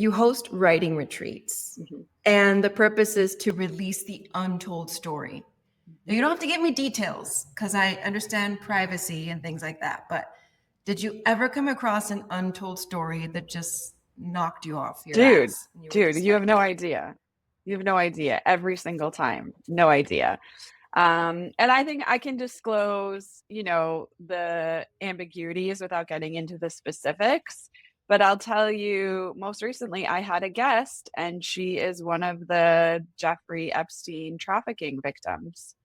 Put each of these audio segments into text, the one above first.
you host writing retreats, and the purpose is to release the untold story. Now, you don't have to give me details because I understand privacy and things like that. But did you ever come across an untold story that just knocked you off your ass? Dude, you have no idea. You have no idea every single time. No idea. And I think I can disclose, the ambiguities without getting into the specifics. But I'll tell you, most recently, I had a guest, and she is one of the Jeffrey Epstein trafficking victims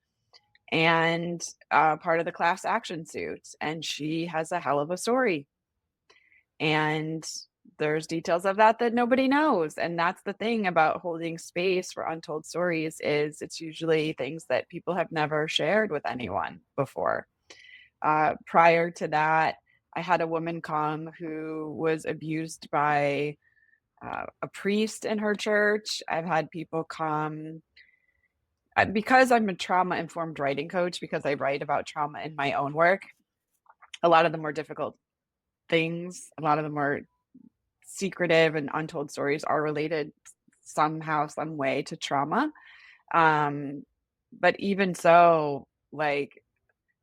and part of the class action suit. And she has a hell of a story. And there's details of that nobody knows. And that's the thing about holding space for untold stories is it's usually things that people have never shared with anyone before. Prior to that, I had a woman come who was abused by a priest in her church. I've had people come because I'm a trauma-informed writing coach, because I write about trauma in my own work. A lot of the more difficult things, a lot of the more secretive and untold stories are related somehow, some way to trauma. But even so, like,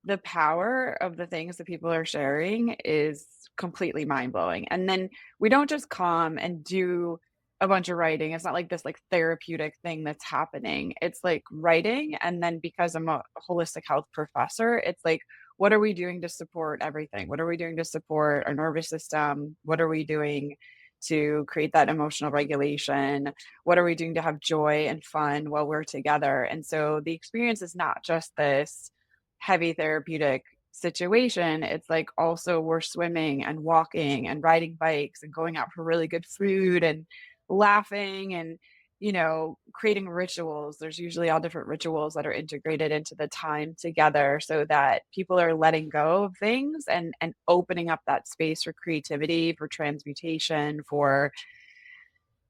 the power of the things that people are sharing is completely mind-blowing. And then we don't just come and do a bunch of writing. It's not like this like therapeutic thing that's happening. It's like writing. And then because I'm a holistic health professor, it's like, what are we doing to support everything? What are we doing to support our nervous system? What are we doing to create that emotional regulation? What are we doing to have joy and fun while we're together? And so the experience is not just this heavy therapeutic situation. It's like also we're swimming and walking and riding bikes and going out for really good food and laughing and creating rituals. There's usually all different rituals that are integrated into the time together so that people are letting go of things and opening up that space for creativity, for transmutation, for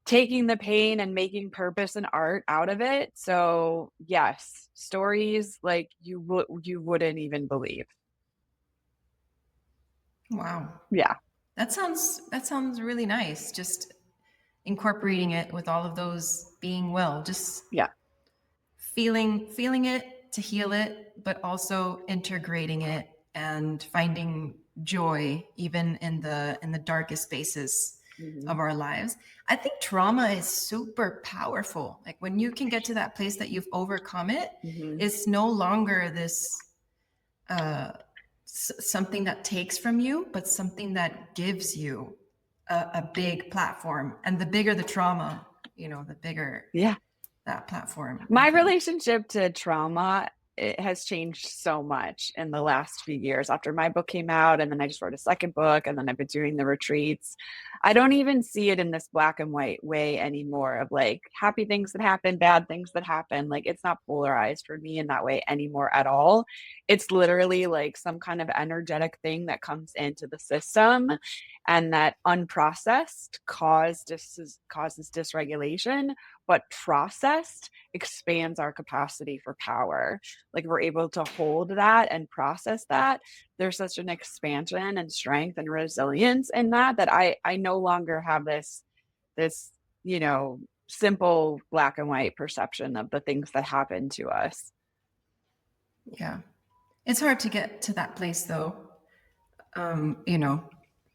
taking the pain and making purpose and art out of it. So yes, stories like you wouldn't even believe. Wow. Yeah. That sounds really nice. Just incorporating it with all of those being well, just feeling it to heal it, but also integrating it and finding joy even in the darkest spaces of our lives. I think trauma is super powerful. Like when you can get to that place that you've overcome it, it's no longer this something that takes from you, but something that gives you a big platform. And the bigger the trauma, the bigger that platform. My relationship to trauma, it has changed so much in the last few years after my book came out. And then I just wrote a second book, and then I've been doing the retreats. I don't even see it in this black and white way anymore of like happy things that happen, bad things that happen. Like it's not polarized for me in that way anymore at all. It's literally like some kind of energetic thing that comes into the system, and that unprocessed causes dysregulation, but processed expands our capacity for power. Like we're able to hold that and process that. There's such an expansion and strength and resilience in that I no longer have this simple black and white perception of the things that happen to us. Yeah. It's hard to get to that place though.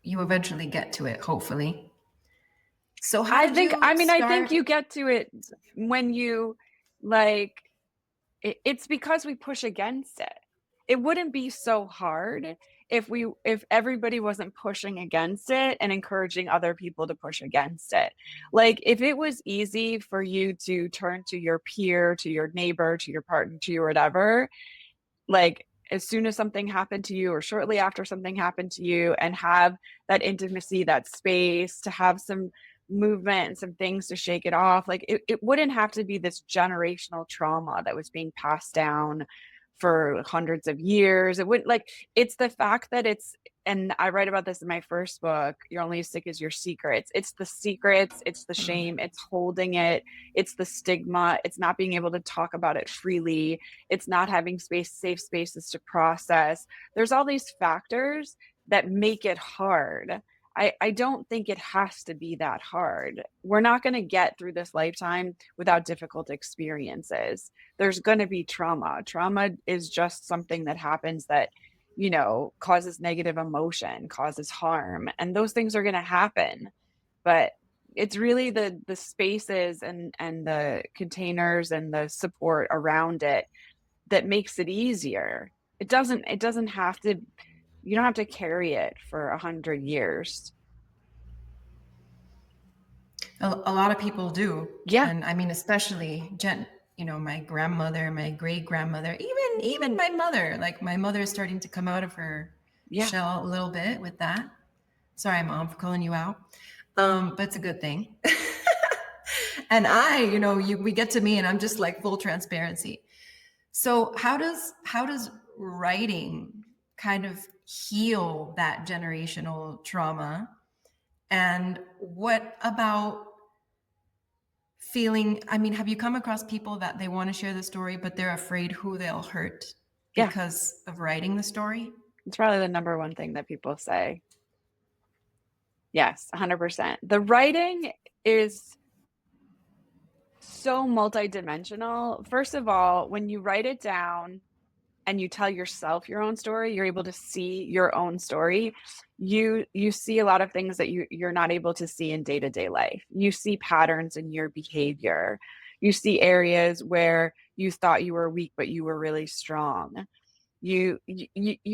You eventually get to it, hopefully. So I think you get to it when you it's because we push against it. It wouldn't be so hard if everybody wasn't pushing against it and encouraging other people to push against it. Like if it was easy for you to turn to your peer, to your neighbor, to your partner, to your whatever, like as soon as something happened to you or shortly after something happened to you, and have that intimacy, that space to have some movement and some things to shake it off. Like it wouldn't have to be this generational trauma that was being passed down for hundreds of years. It wouldn't, like, it's the fact that and I write about this in my first book, You're Only as Sick as Your Secrets. It's the secrets, it's the shame, it's holding it, it's the stigma, it's not being able to talk about it freely, it's not having safe spaces to process. There's all these factors that make it hard. I don't think it has to be that hard. We're not going to get through this lifetime without difficult experiences. There's going to be trauma. Trauma is just something that happens that, you know, causes negative emotion, causes harm, and those things are going to happen. But it's really the spaces and the containers and the support around it that makes it easier. It doesn't have to, you don't have to carry it for 100 years. A lot of people do. Yeah. And I mean, especially you know, my grandmother, my great grandmother, even my mother. Like my mother is starting to come out of her shell a little bit with that. Sorry, Mom, for calling you out. But it's a good thing. And you know, we get to me and I'm just like full transparency. So how does writing kind of heal that generational trauma? And what about feeling, I mean, have you come across people that they want to share the story, but they're afraid who they'll hurt because of writing the story? It's probably the number one thing that people say. Yes, 100%. The writing is so multidimensional. First of all, when you write it down and you tell yourself your own story, you're able to see your own story. You see a lot of things that you're not able to see in day-to-day life. You see patterns in your behavior. You see areas where you thought you were weak, but you were really strong. You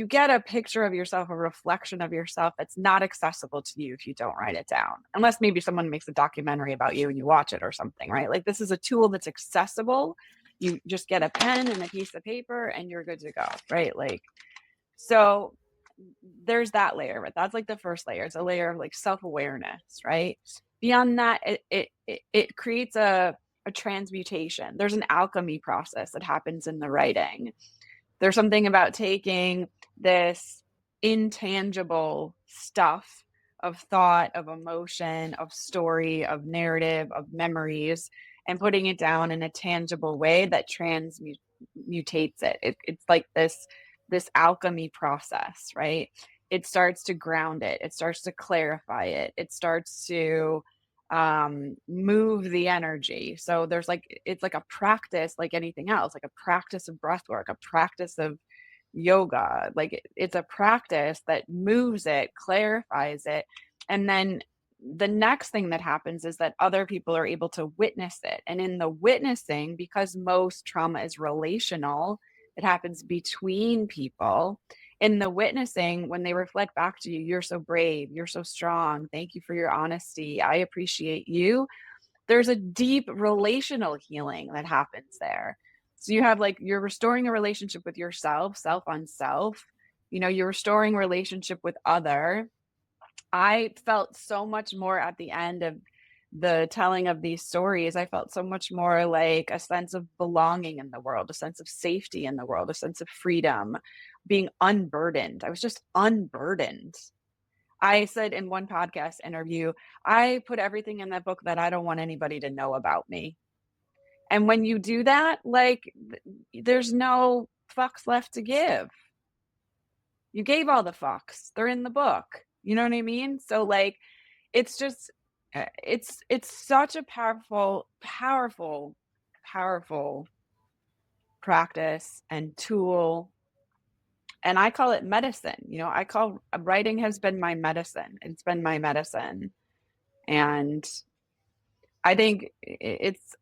get a picture of yourself, a reflection of yourself that's not accessible to you if you don't write it down, unless maybe someone makes a documentary about you and you watch it or something, right? Like this is a tool that's accessible. You just get a pen and a piece of paper and you're good to go, right? Like, so there's that layer, but that's like the first layer. It's a layer of like self-awareness, right? Beyond that, it creates a transmutation. There's an alchemy process that happens in the writing. There's something about taking this intangible stuff of thought, of emotion, of story, of narrative, of memories, and putting it down in a tangible way that transmutates it. It's like this alchemy process, right? It starts to ground it. It starts to clarify it. It starts to move the energy. So there's like, it's like a practice, like anything else, like a practice of breath work, a practice of yoga. Like it's a practice that moves it, clarifies it. And then the next thing that happens is that other people are able to witness it. And in the witnessing, because most trauma is relational, it happens between people. In the witnessing, when they reflect back to you, you're so brave, you're so strong, thank you for your honesty, I appreciate you. There's a deep relational healing that happens there. So you have like, you're restoring a relationship with yourself, self on self, you know, you're restoring relationship with other. I felt so much more at the end of the telling of these stories. I felt so much more like a sense of belonging in the world, a sense of safety in the world, a sense of freedom, being unburdened. I was just unburdened. I said in one podcast interview, I put everything in that book that I don't want anybody to know about me. And when you do that, like there's no fucks left to give. You gave all the fucks. They're in the book. You know what I mean? So like, it's just, it's such a powerful practice and tool. And I call it medicine. You know, I call writing has been my medicine. It's been my medicine. And I think it's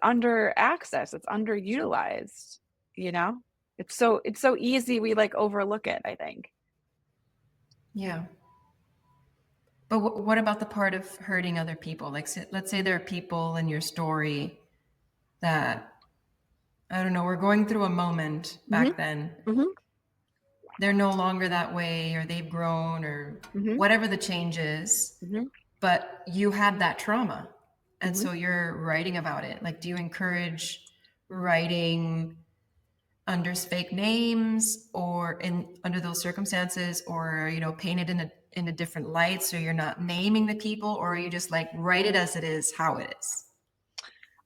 under access. It's underutilized, you know? It's so easy. We like overlook it, I think. Yeah. But what about the part of hurting other people? Like, let's say there are people in your story that, I don't know, we're going through a moment back then. They're no longer that way, or they've grown, or whatever the change is. But you had that trauma. And so you're writing about it. Like, do you encourage writing under fake names or under those circumstances, or, you know, paint it in a different light so you're not naming the people, or you just like write it as it is, how it is?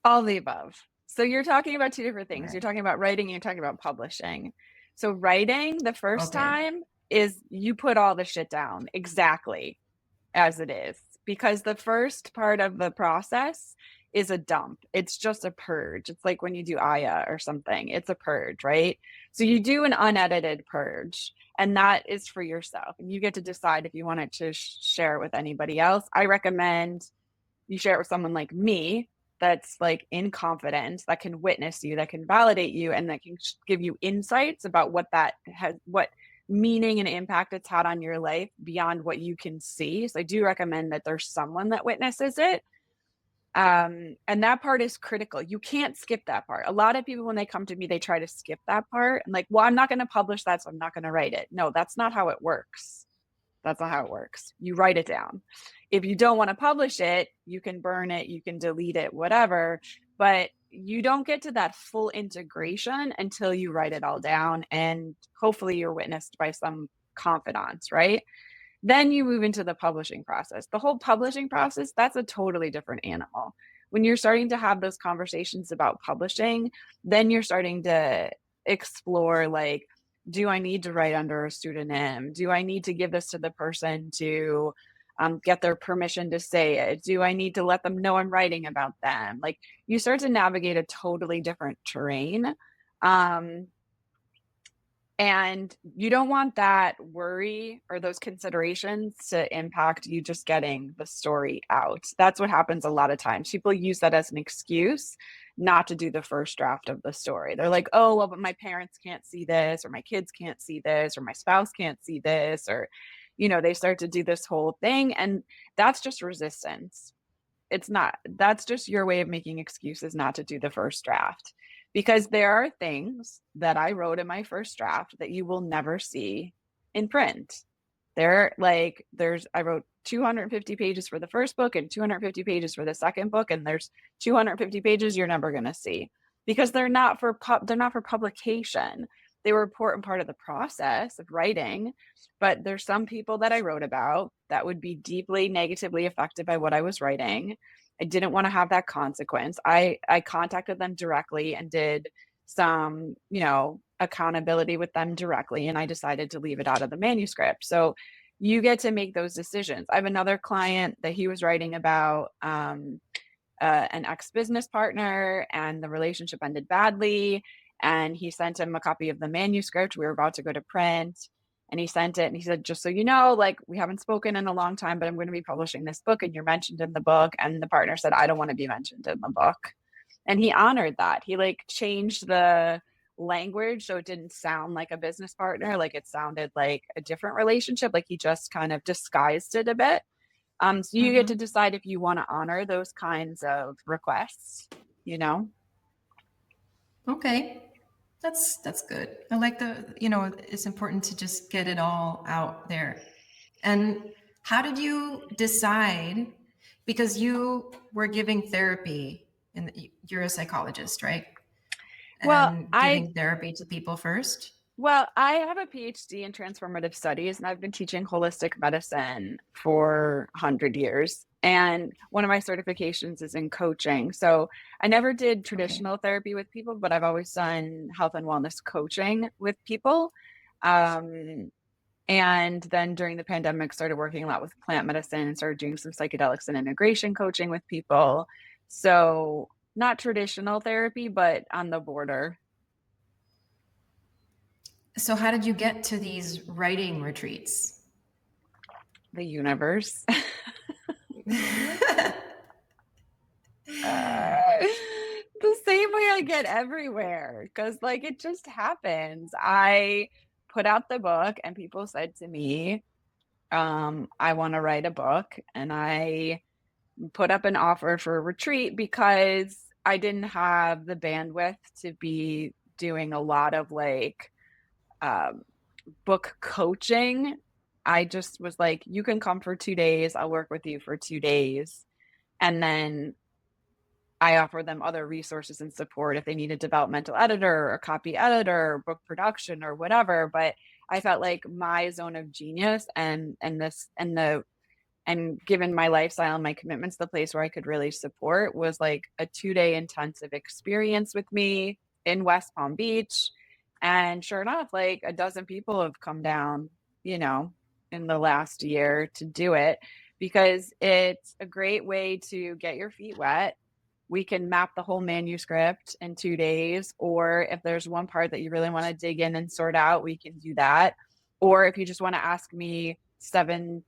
All the above. So you're talking about two different things. Right. You're talking about writing and you're talking about publishing. So writing the first time is you put all the shit down exactly as it is, because the first part of the process is a dump. It's just a purge. It's like when you do 𝗖𝗓𝗡𝗃 or something, it's a purge, right? So you do an unedited purge, and that is for yourself. And you get to decide if you want it to share it with anybody else. I recommend you share it with someone like me that's like in confidence, that can witness you, that can validate you, and that can give you insights about what that has, what meaning and impact it's had on your life beyond what you can see. So I do recommend that there's someone that witnesses it. And that part is critical. You can't skip that part. A lot of people, when they come to me, they try to skip that part and like, well, I'm not going to publish that, so I'm not going to write it. No, that's not how it works. That's not how it works. You write it down. If you don't want to publish it, you can burn it, you can delete it, whatever, but you don't get to that full integration until you write it all down, and hopefully you're witnessed by some confidants, right? Then you move into the publishing process. The whole publishing process, that's a totally different animal. When you're starting to have those conversations about publishing, then you're starting to explore, like, do I need to write under a pseudonym? Do I need to give this to the person to get their permission to say it? Do I need to let them know I'm writing about them? Like, you start to navigate a totally different terrain. And you don't want that worry or those considerations to impact you just getting the story out. That's what happens a lot of times. People use that as an excuse not to do the first draft of the story. They're like, oh, well, but my parents can't see this, or my kids can't see this, or my spouse can't see this, or, you know, they start to do this whole thing. And that's just resistance. It's not. That's just your way of making excuses not to do the first draft. Because there are things that I wrote in my first draft that you will never see in print. I wrote 250 pages for the first book and 250 pages for the second book, and there's 250 pages you're never going to see, because they're not for publication. They were an important part of the process of writing, but there's some people that I wrote about that would be deeply negatively affected by what I was writing. I didn't want to have that consequence. I contacted them directly and did some, accountability with them directly, and I decided to leave it out of the manuscript. So you get to make those decisions. I have another client that he was writing about an ex-business partner, and the relationship ended badly, and he sent him a copy of the manuscript. We were about to go to print, and he sent it, and he said, just so you know, like, we haven't spoken in a long time, but I'm going to be publishing this book, and you're mentioned in the book. And the partner said, I don't want to be mentioned in the book. And he honored that. He changed the language so it didn't sound like a business partner, like it sounded like a different relationship, like he just kind of disguised it a bit. So you get to decide if you want to honor those kinds of requests, Okay. That's good. I like it's important to just get it all out there. And how did you decide, because you were giving therapy and you're a psychologist, right? And giving therapy to people first? Well, I have a PhD in transformative studies, and I've been teaching holistic medicine for 100 years. And one of my certifications is in coaching. So I never did traditional therapy with people, but I've always done health and wellness coaching with people. And then during the pandemic, started working a lot with plant medicine and started doing some psychedelics and integration coaching with people. So not traditional therapy, but on the border. So how did you get to these writing retreats? The universe. The same way I get everywhere, because it just happens. I put out the book and people said to me, I want to write a book, and I put up an offer for a retreat because I didn't have the bandwidth to be doing a lot of book coaching. I just was like, you can come for 2 days. I'll work with you for 2 days. And then I offer them other resources and support if they need a developmental editor or a copy editor or book production or whatever. But I felt like my zone of genius and given my lifestyle and my commitments, the place where I could really support was a 2-day intensive experience with me in West Palm Beach. And sure enough, a dozen people have come down you know, in the last year to do it, because it's a great way to get your feet wet. We can map the whole manuscript in 2 days, or if there's one part that you really want to dig in and sort out, we can do that. Or if you just want to ask me 7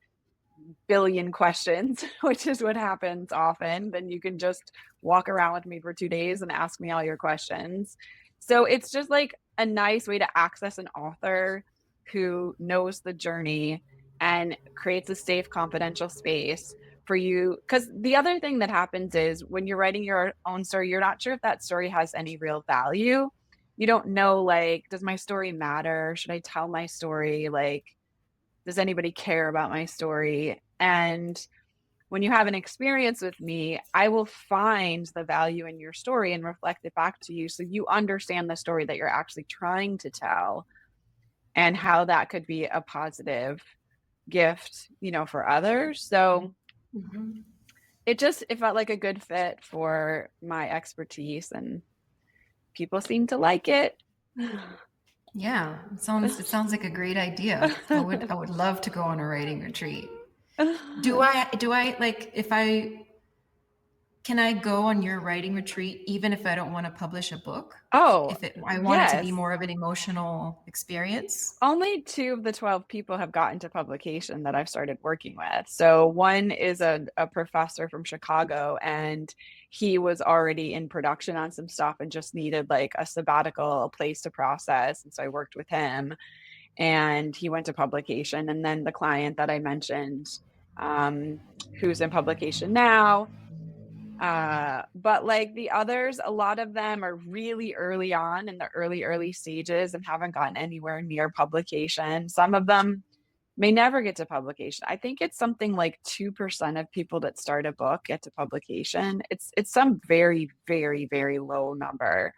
billion questions, which is what happens often, then you can just walk around with me for 2 days and ask me all your questions. So it's just like a nice way to access an author who knows the journey and creates a safe, confidential space for you. Because the other thing that happens is when you're writing your own story, you're not sure if that story has any real value. You don't know, like, does my story matter? Should I tell my story? Like, does anybody care about my story? And when you have an experience with me, I will find the value in your story and reflect it back to you so you understand the story that you're actually trying to tell and how that could be a positive gift, you know, for others. So it felt like a good fit for my expertise, and people seem to like it. Yeah, it sounds like a great idea. I would love to go on a writing retreat. Do I like, can I go on your writing retreat even if I don't want to publish a book? Oh, I want it to be more of an emotional experience. Only 2 of the 12 people have gotten to publication that I've started working with. So one is a professor from Chicago, and he was already in production on some stuff and just needed like a sabbatical, a place to process. And so I worked with him, and he went to publication. And then the client that I mentioned, who's in publication now. But like the others, a lot of them are really early on in the early stages and haven't gotten anywhere near publication. Some of them may never get to publication. I think it's something like 2% of people that start a book get to publication. It's some very, very, very low number.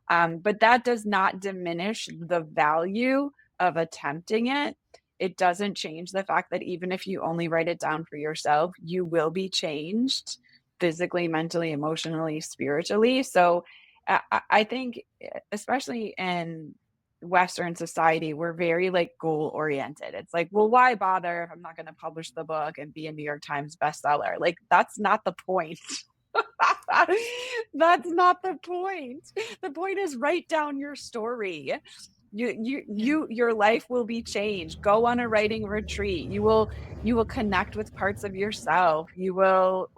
But that does not diminish the value of attempting it. It doesn't change the fact that even if you only write it down for yourself, you will be changed physically, mentally, emotionally, spiritually. So I think, especially in Western society, we're very like goal oriented. It's like, well, why bother if I'm not going to publish the book and be a New York Times bestseller? Like, that's not the point. That's not the point. The point is write down your story. Your life will be changed. Go on a writing retreat. You will connect with parts of yourself. You will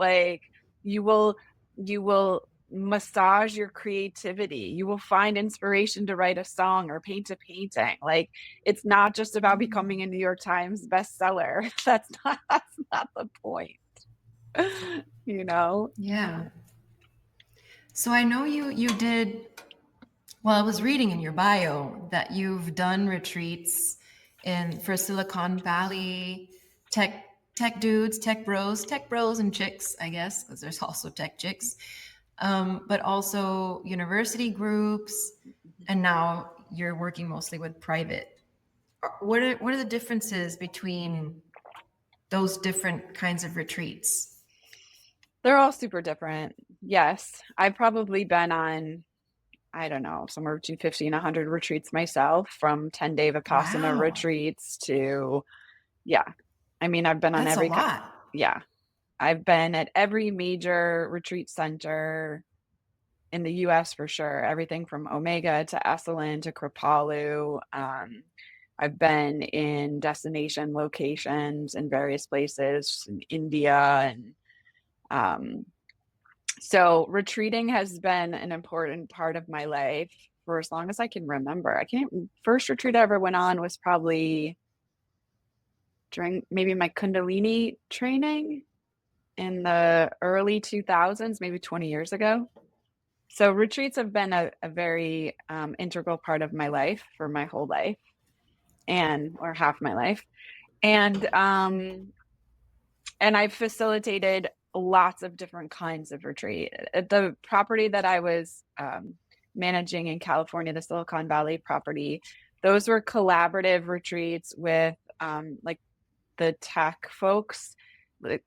massage your creativity. You will find inspiration to write a song or paint a painting. Like, it's not just about becoming a New York Times bestseller. That's not the point. You know? Yeah. So I know you did, well, I was reading in your bio that you've done retreats for Silicon Valley tech dudes, tech bros and chicks, I guess, because there's also tech chicks, but also university groups, and now you're working mostly with private. What are the differences between those different kinds of retreats? They're all super different. Yes. I've probably been on, I don't know, somewhere between 50 and 100 retreats myself, from 10-day Vipassana retreats to, I mean, I've been on That's a lot. I've been at every major retreat center in the US for sure. Everything from Omega to Esalen to Kripalu. I've been in destination locations in various places in India, and so retreating has been an important part of my life for as long as I can remember. First retreat I ever went on was probably during maybe my Kundalini training in the early 2000s, maybe 20 years ago. So retreats have been a very integral part of my life for my whole life, or half my life. And I've facilitated lots of different kinds of retreat. At the property that I was managing in California, the Silicon Valley property, those were collaborative retreats with like the tech folks.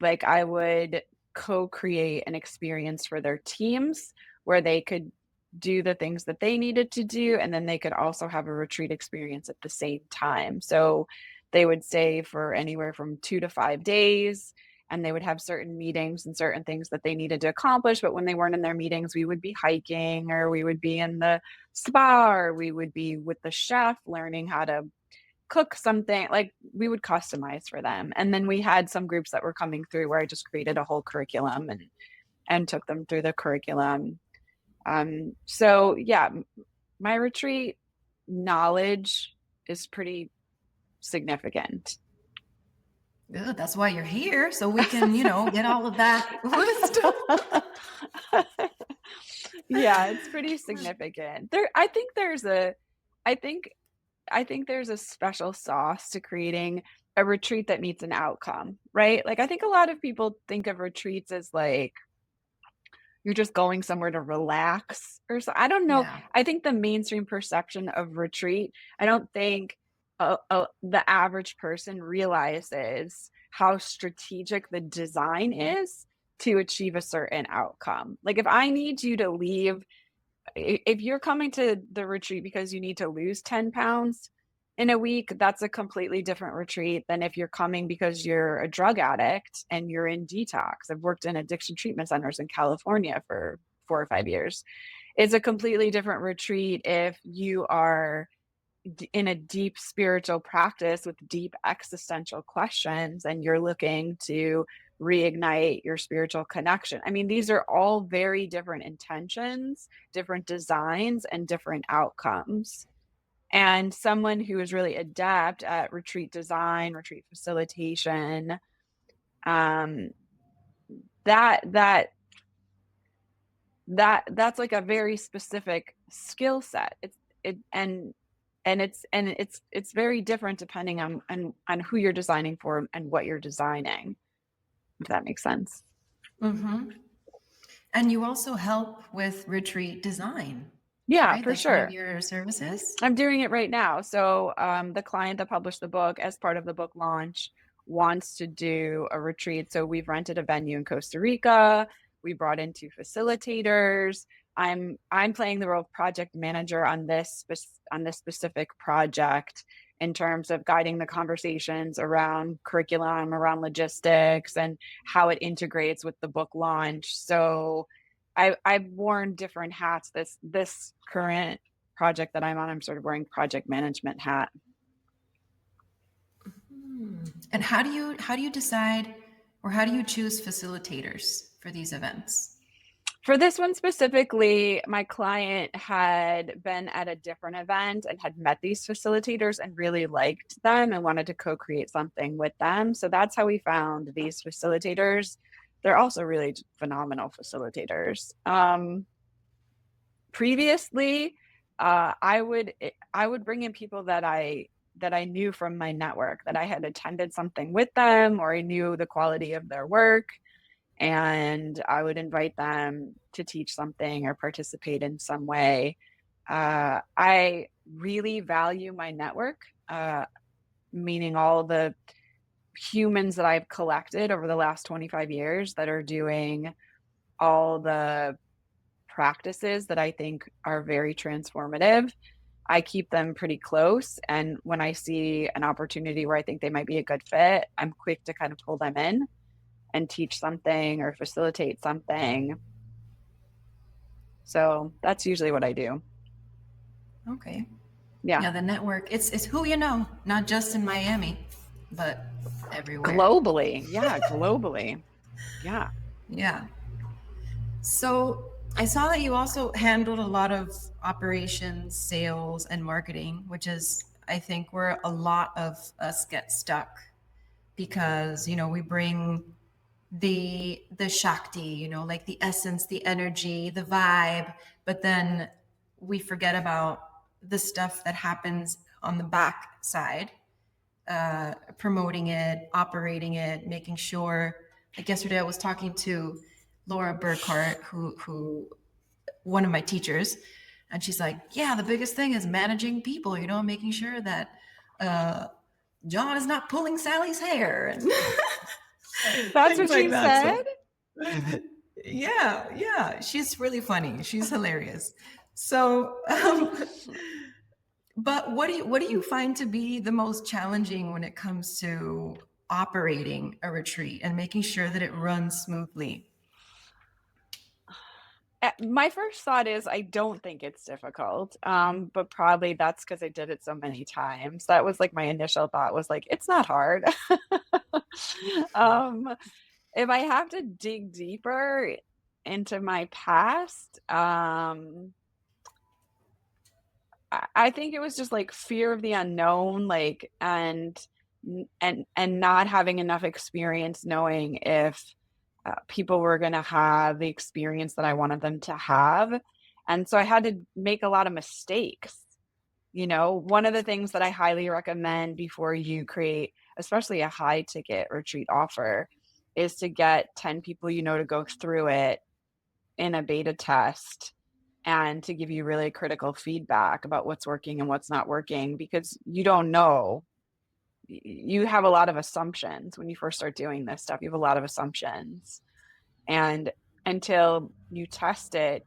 Like I would co-create an experience for their teams where they could do the things that they needed to do, and then they could also have a retreat experience at the same time. So They would stay for anywhere from 2 to 5 days, and they would have certain meetings and certain things that they needed to accomplish. But when they weren't in their meetings, we would be hiking, or we would be in the spa, or we would be with the chef learning how to cook something. Like, we would customize for them. And then we had some groups that were coming through where I just created a whole curriculum and took them through the curriculum. So yeah, my retreat knowledge is pretty significant. Good. That's why you're here, so we can, get all of that wisdom. Yeah, it's pretty significant. I think there's a special sauce to creating a retreat that meets an outcome, right? Like, I think a lot of people think of retreats as like you're just going somewhere to relax or so. I don't know. Yeah. I think the mainstream perception of retreat, I don't think the average person realizes how strategic the design is to achieve a certain outcome. Like, if I need you to leave, if you're coming to the retreat because you need to lose 10 pounds in a week, that's a completely different retreat than if you're coming because you're a drug addict and you're in detox. I've worked in addiction treatment centers in California for 4 or 5 years. It's a completely different retreat if you are in a deep spiritual practice with deep existential questions and you're looking to reignite your spiritual connection. I mean, these are all very different intentions, different designs, and different outcomes. And someone who is really adept at retreat design, retreat facilitation, that's like a very specific skill set. It's very different depending on who you're designing for and what you're designing, if that makes sense. Mm-hmm. And you also help with retreat design. Yeah, right? For That's sure. One of your services. I'm doing it right now. So the client that published the book, as part of the book launch, wants to do a retreat. So we've rented a venue in Costa Rica. We brought in 2 facilitators. I'm playing the role of project manager on this specific project, in terms of guiding the conversations around curriculum, around logistics, and how it integrates with the book launch. So I've worn different hats. This current project that I'm on, I'm sort of wearing project management hat. And how do you decide, or how do you choose facilitators for these events? For this one specifically, my client had been at a different event and had met these facilitators and really liked them and wanted to co-create something with them. So that's how we found these facilitators. They're also really phenomenal facilitators. Previously, I would bring in people that I knew from my network, that I had attended something with them, or I knew the quality of their work, and I would invite them to teach something or participate in some way. I really value my network, meaning all the humans that I've collected over the last 25 years that are doing all the practices that I think are very transformative. I keep them pretty close. And when I see an opportunity where I think they might be a good fit, I'm quick to kind of pull them in and teach something or facilitate something. So that's usually what I do. Okay. Yeah. The network, it's who you know, not just in Miami, but everywhere. Globally. Yeah, globally. Yeah. Yeah. So I saw that you also handled a lot of operations, sales, and marketing, which is, I think, where a lot of us get stuck, because, we bring the Shakti, like the essence, the energy, the vibe, but then we forget about the stuff that happens on the back side, promoting it, operating it, making sure. Like yesterday, I was talking to Laura Burkhart, who one of my teachers, and she's like, yeah, the biggest thing is managing people, making sure that John is not pulling Sally's hair. That's what she said? Yeah. She's really funny. She's hilarious. So But what do you find to be the most challenging when it comes to operating a retreat and making sure that it runs smoothly? My first thought is I don't think it's difficult, but probably that's because I did it so many times. That was like my initial thought was like, it's not hard. um, if I have to dig deeper into my past, I think it was just like fear of the unknown, like and not having enough experience knowing if people were going to have the experience that I wanted them to have. And so I had to make a lot of mistakes. You know, one of the things that I highly recommend before you create, especially a high ticket retreat offer, is to get 10 people you know to go through it in a beta test and to give you really critical feedback about what's working and what's not working because you don't know. You have a lot of assumptions when you first start doing this stuff. You have a lot of assumptions. And until you test it,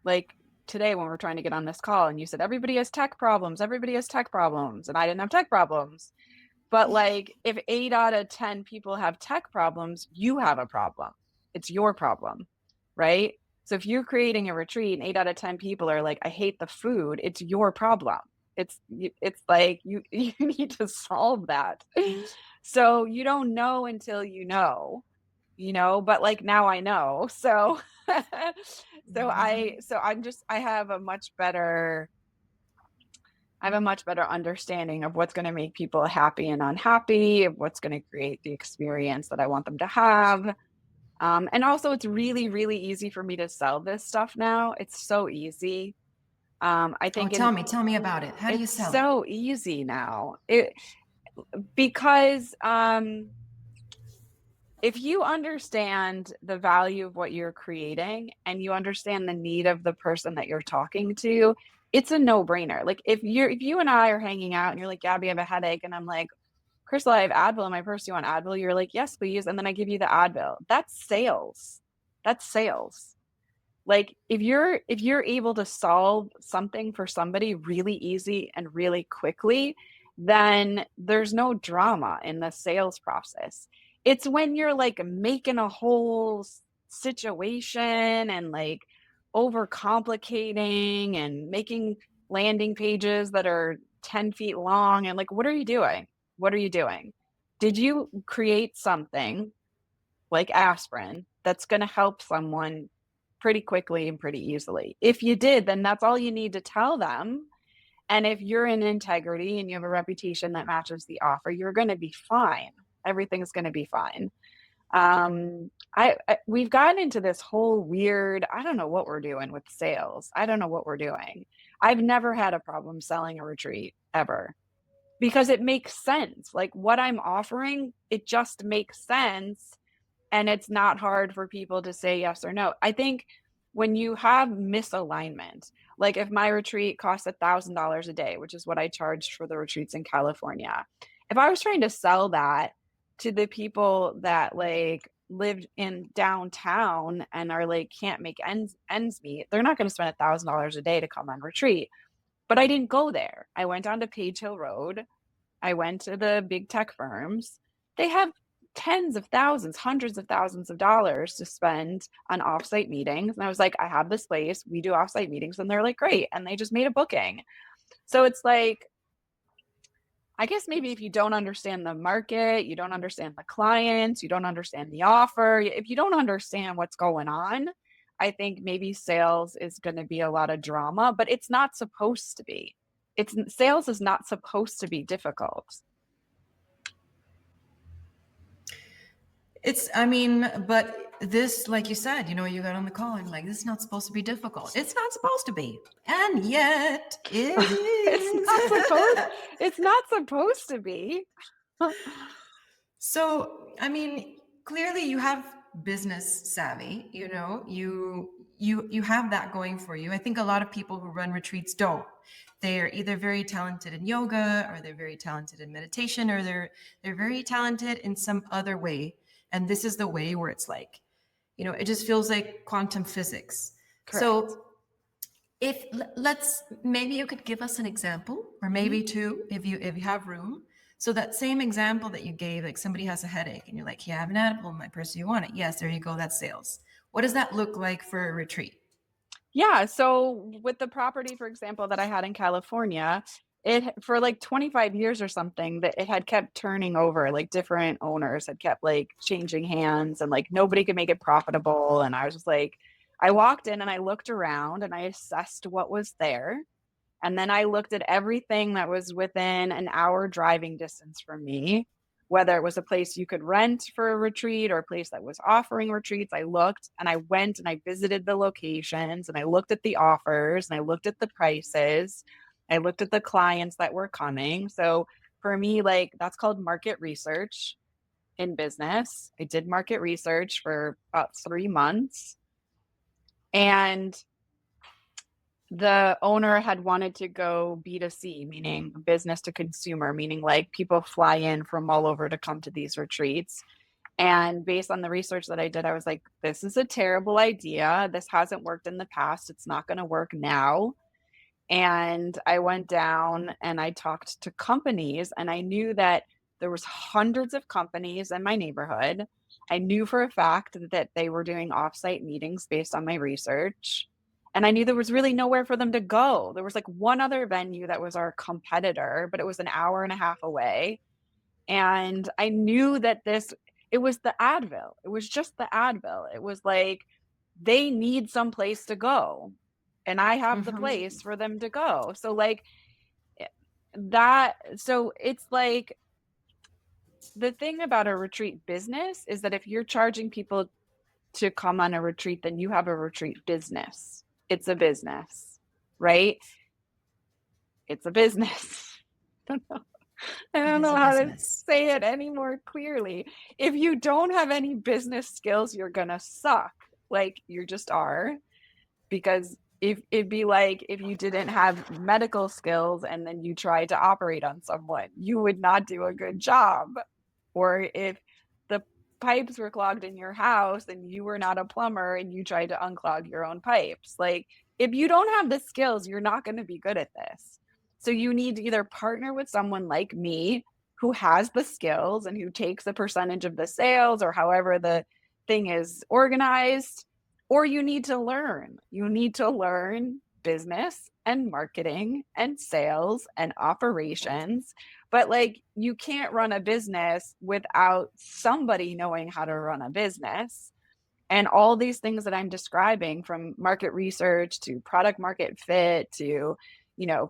like today when we're trying to get on this call and you said, everybody has tech problems, everybody has tech problems, and I didn't have tech problems. But like if 8 out of 10 people have tech problems, you have a problem. It's your problem, right? So if you're creating a retreat and 8 out of 10 people are like, I hate the food, it's your problem. It's like you need to solve that. So you don't know until you know, but like now I know. So I have a much better understanding of what's going to make people happy and unhappy, of what's going to create the experience that I want them to have. And also it's really, really easy for me to sell this stuff now. It's so easy. I Oh, think tell me about it. How do you it's sell it? so easy now. Because if you understand the value of what you're creating and you understand the need of the person that you're talking to, it's a no-brainer. Like if you and I are hanging out and you're like, Gabby, I have a headache, and I'm like, Krystal, I have Advil in my purse. Do you want Advil? You're like, yes, please. And then I give you the Advil. That's sales. That's sales. Like if you're able to solve something for somebody really easy and really quickly, then there's no drama in the sales process. It's when you're like making a whole situation and like overcomplicating and making landing pages that are 10 feet long and like, what are you doing? What are you doing? Did you create something like aspirin that's going to help someone pretty quickly and pretty easily? If you did, then that's all you need to tell them. And if you're in integrity and you have a reputation that matches the offer, you're going to be fine. Everything's going to be fine. We've gotten into this whole weird, I don't know what we're doing with sales. I don't know what we're doing. I've never had a problem selling a retreat ever because it makes sense. Like what I'm offering, it just makes sense. And it's not hard for people to say yes or no. I think when you have misalignment, like if my retreat costs $1,000 a day, which is what I charged for the retreats in California, if I was trying to sell that to the people that like lived in downtown and are like can't make ends meet, they're not going to spend $1,000 a day to come on retreat. But I didn't go there. I went on to Page Hill Road. I went to the big tech firms. They have tens of thousands, hundreds of thousands of dollars to spend on offsite meetings. And I was like, I have this place. We do offsite meetings. And they're like, great. And they just made a booking. So it's like, I guess maybe if you don't understand the market, you don't understand the clients, you don't understand the offer, if you don't understand what's going on, I think maybe sales is going to be a lot of drama, but it's not supposed to be. Sales is not supposed to be difficult. But this, like you said, you got on the call and like, this is not supposed to be difficult. It's not supposed to be. And yet it is. It's not supposed to be. So, clearly you have business savvy, you have that going for you. I think a lot of people who run retreats don't. They're either very talented in yoga or they're very talented in meditation or they're very talented in some other way. And this is the way where it's like, it just feels like quantum physics. Correct. So maybe you could give us an example or maybe two if you have room. So that same example that you gave, like somebody has a headache and you're like, yeah, I have an edible in my purse. Do you want it? Yes, there you go. That's sales. What does that look like for a retreat? Yeah. So with the property, for example, that I had in California, it for like 25 years or something, that it had kept turning over, like different owners had kept like changing hands, and like nobody could make it profitable. And I was just like, I walked in and I looked around and I assessed what was there. And then I looked at everything that was within an hour driving distance from me, whether it was a place you could rent for a retreat or a place that was offering retreats. I looked and I went and I visited the locations and I looked at the offers and I looked at the prices. I looked at the clients that were coming. So for me, like, that's called market research in business. I did market research for about 3 months. And the owner had wanted to go B2C, meaning business to consumer, meaning like people fly in from all over to come to these retreats. And based on the research that I did, I was like, this is a terrible idea. This hasn't worked in the past. It's not going to work now. And I went down and I talked to companies, and I knew that there was hundreds of companies in my neighborhood. I knew for a fact that they were doing offsite meetings based on my research. And I knew there was really nowhere for them to go. There was like one other venue that was our competitor, but it was an hour and a half away. And I knew that it was the Advil. It was just the Advil. It was like, they need some place to go, and I have the place for them to go. So like so it's like, the thing about a retreat business is that if you're charging people to come on a retreat, then you have a retreat business. It's a business, right? It's a business. I don't know how to say it any more clearly. If you don't have any business skills, you're gonna suck. Like, you just are. Because if it'd be like if you didn't have medical skills and then you tried to operate on someone, you would not do a good job. Or if the pipes were clogged in your house and you were not a plumber and you tried to unclog your own pipes, like, if you don't have the skills, you're not going to be good at this. So you need to either partner with someone like me who has the skills and who takes a percentage of the sales or however the thing is organized, or you need to learn. You need to learn business and marketing and sales and operations. But like, you can't run a business without somebody knowing how to run a business. And all these things that I'm describing, from market research to product market fit to,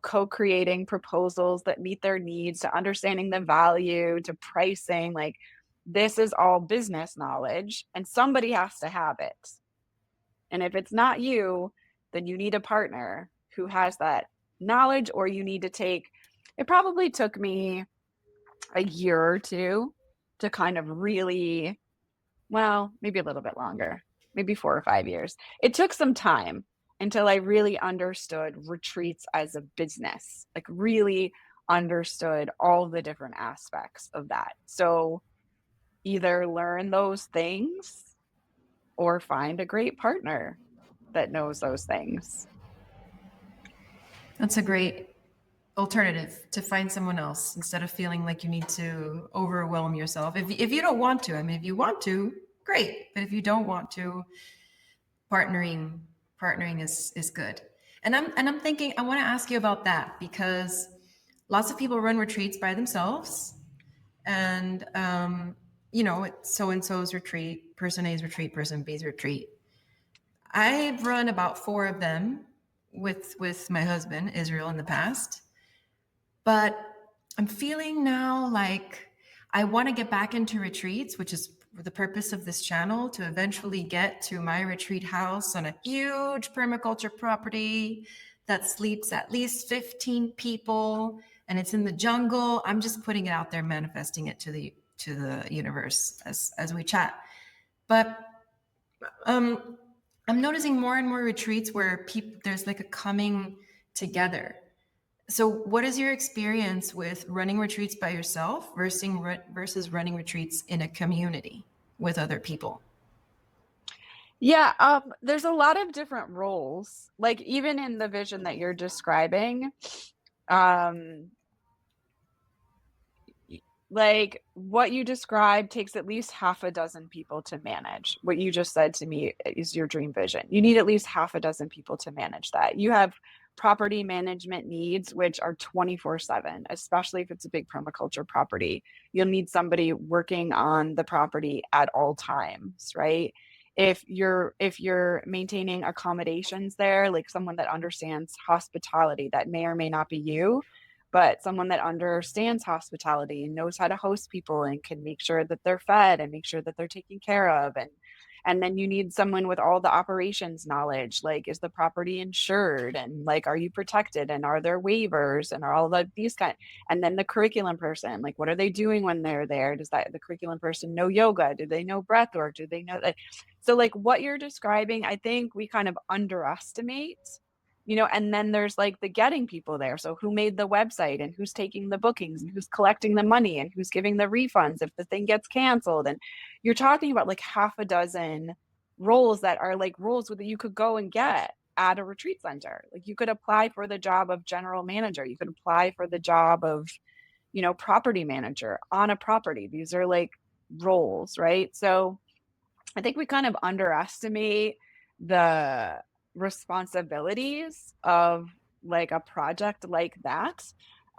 co-creating proposals that meet their needs, to understanding the value, to pricing, like, this is all business knowledge, and somebody has to have it. And if it's not you, then you need a partner who has that knowledge, or you need to take, it probably took me a year or two to kind of really, well, maybe a little bit longer, maybe 4 or 5 years. It took some time until I really understood retreats as a business, like really understood all the different aspects of that. So either learn those things or find a great partner that knows those things. That's a great alternative, to find someone else instead of feeling like you need to overwhelm yourself. If you don't want to, I mean, if you want to, great. But if you don't want to, partnering is good. And I'm thinking, I want to ask you about that, because lots of people run retreats by themselves, and it's so-and-so's retreat, person A's retreat, person B's retreat. I've run about 4 of them with my husband, Israel, in the past. But I'm feeling now like I want to get back into retreats, which is the purpose of this channel, to eventually get to my retreat house on a huge permaculture property that sleeps at least 15 people, and it's in the jungle. I'm just putting it out there, manifesting it to the universe as we chat. But I'm noticing more and more retreats where there's like a coming together. So what is your experience with running retreats by yourself versus running retreats in a community with other people? Yeah, there's a lot of different roles. Like, even in the vision that you're describing, Like what you described takes at least half a dozen people to manage. What you just said to me is your dream vision. You need at least half a dozen people to manage that. You have property management needs, which are 24/7, especially if it's a big permaculture property. You'll need somebody working on the property at all times, right? If you're maintaining accommodations there, like someone that understands hospitality, that may or may not be you, but someone that understands hospitality and knows how to host people and can make sure that they're fed and make sure that they're taken care of. And then you need someone with all the operations knowledge, like is the property insured, and like are you protected, and are there waivers, and are all of these kind. And then the curriculum person, like what are they doing when they're there? Does that the curriculum person know yoga? Do they know breath work? Do they know that? So like what you're describing, I think we kind of underestimate, and then there's like the getting people there. So who made the website, and who's taking the bookings, and who's collecting the money, and who's giving the refunds if the thing gets canceled. And you're talking about like half a dozen roles that are like roles that you could go and get at a retreat center. Like you could apply for the job of general manager. You could apply for the job of, property manager on a property. These are like roles, right? So I think we kind of underestimate the responsibilities of like a project like that.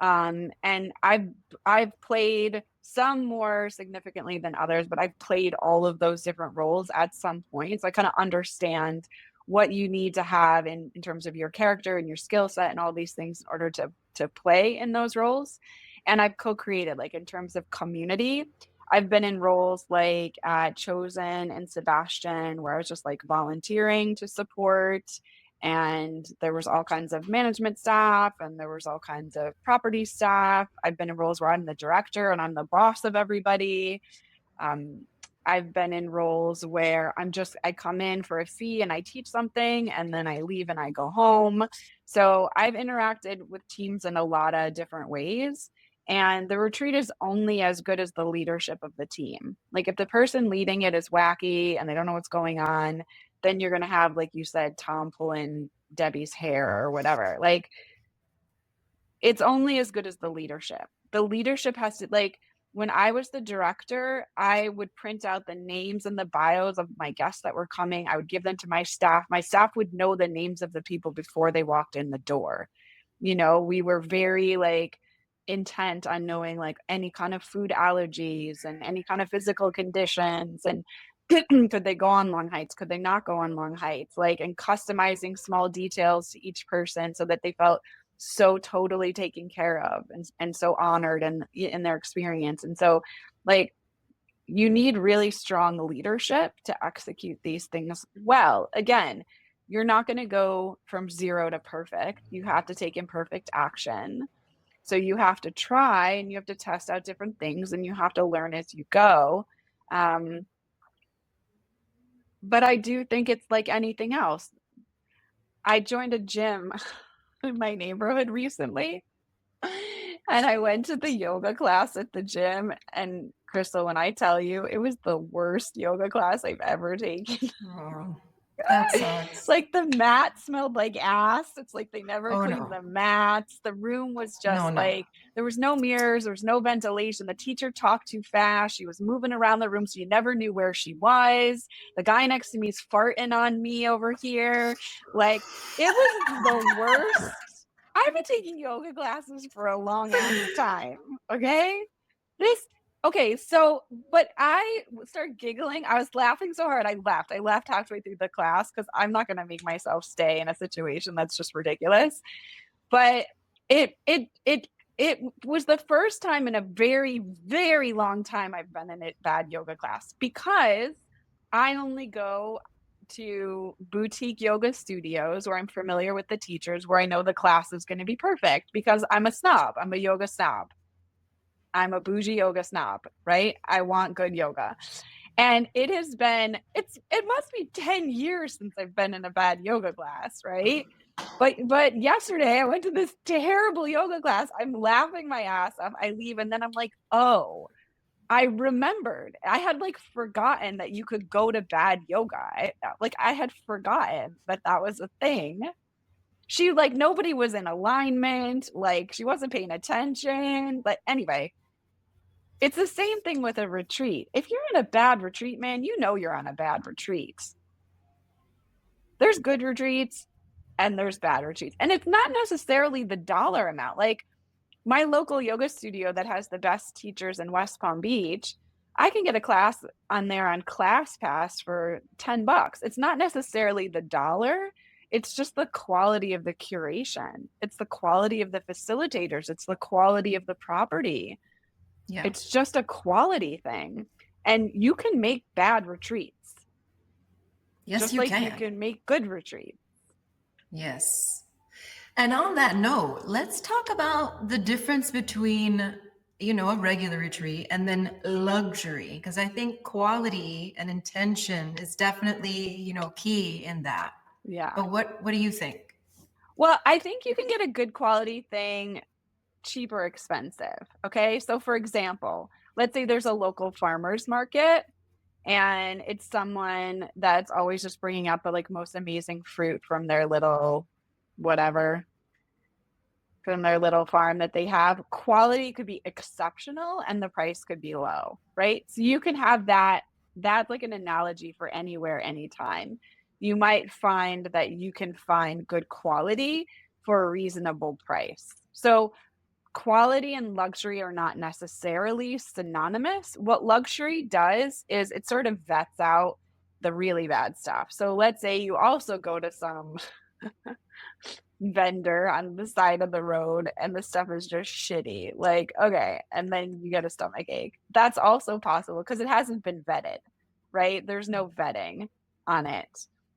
And I've played some more significantly than others, but I've played all of those different roles at some point. So I kind of understand what you need to have in terms of your character and your skill set and all these things in order to play in those roles. And I've co-created, like in terms of community, I've been in roles like at Chosen and Sebastian, where I was just like volunteering to support, and there was all kinds of management staff, and there was all kinds of property staff. I've been in roles where I'm the director and I'm the boss of everybody. I've been in roles where I come in for a fee and I teach something, and then I leave and I go home. So I've interacted with teams in a lot of different ways. And the retreat is only as good as the leadership of the team. Like if the person leading it is wacky and they don't know what's going on, then you're going to have, like you said, Tom pulling Debbie's hair or whatever. Like it's only as good as the leadership. The leadership has to, like, when I was the director, I would print out the names and the bios of my guests that were coming. I would give them to my staff. My staff would know the names of the people before they walked in the door. We were very like intent on knowing like any kind of food allergies and any kind of physical conditions, and could they go on long hikes, could they not go on long hikes, like, and customizing small details to each person so that they felt so totally taken care of and so honored in their experience. And so like you need really strong leadership to execute these things well. Again, you're not going to go from 0 to perfect. You have to take imperfect action. So you have to try and you have to test out different things and you have to learn as you go. But I do think it's like anything else. I joined a gym in my neighborhood recently, and I went to the yoga class at the gym. And Krystal, when I tell you, it was the worst yoga class I've ever taken. Oh, that sucks. Like the mat smelled like ass. It's like they never cleaned the mats. The room was just like, there was no mirrors, there was no ventilation. The teacher talked too fast. She was moving around the room, so you never knew where she was. The guy next to me is farting on me over here. Like it was the worst. I've been taking yoga classes for a long ass time. Okay, so, but I started giggling. I was laughing so hard, I left. I left halfway through the class because I'm not going to make myself stay in a situation that's just ridiculous. But it was the first time in a very, very long time I've been in a bad yoga class, because I only go to boutique yoga studios where I'm familiar with the teachers, where I know the class is going to be perfect, because I'm a snob. I'm a yoga snob. I'm a bougie yoga snob, right? I want good yoga. And it must be 10 years since I've been in a bad yoga class, right? But yesterday I went to this terrible yoga class. I'm laughing my ass off. I leave and then I'm like, oh, I remembered. I had like forgotten that you could go to bad yoga. I had forgotten that was a thing. she like, nobody was in alignment, like she wasn't paying attention. But anyway, it's the same thing with a retreat. If you're in a bad retreat, man, you know you're on a bad retreat. There's good retreats and there's bad retreats. And it's not necessarily the dollar amount. Like my local yoga studio that has the best teachers in West Palm Beach, I can get a class on there on ClassPass for $10. It's not necessarily the dollar. It's just the quality of the curation. It's the quality of the facilitators. It's the quality of the property. Yeah. It's just a quality thing. And you can make bad retreats. Yes, just you like can. you can make good retreats. Yes. And on that note, let's talk about the difference between, you know, a regular retreat and then luxury, because I think quality and intention is definitely, you know, key in that. Yeah. But what do you think? Well, I think you can get a good quality thing cheap or expensive. Okay. So for example, let's say there's a local farmer's market and it's someone that's always just bringing out the like most amazing fruit from their little whatever, from their little farm that they have. Quality could be exceptional and the price could be low, right? So you can have that. That's like an analogy for anywhere, anytime. You might find that you can find good quality for a reasonable price. So quality and luxury are not necessarily synonymous. What luxury does is it sort of vets out the really bad stuff. So let's say you also go to some vendor on the side of the road and the stuff is just shitty. Like, okay, and then you get a stomach ache. That's also possible because it hasn't been vetted, right? There's no vetting on it.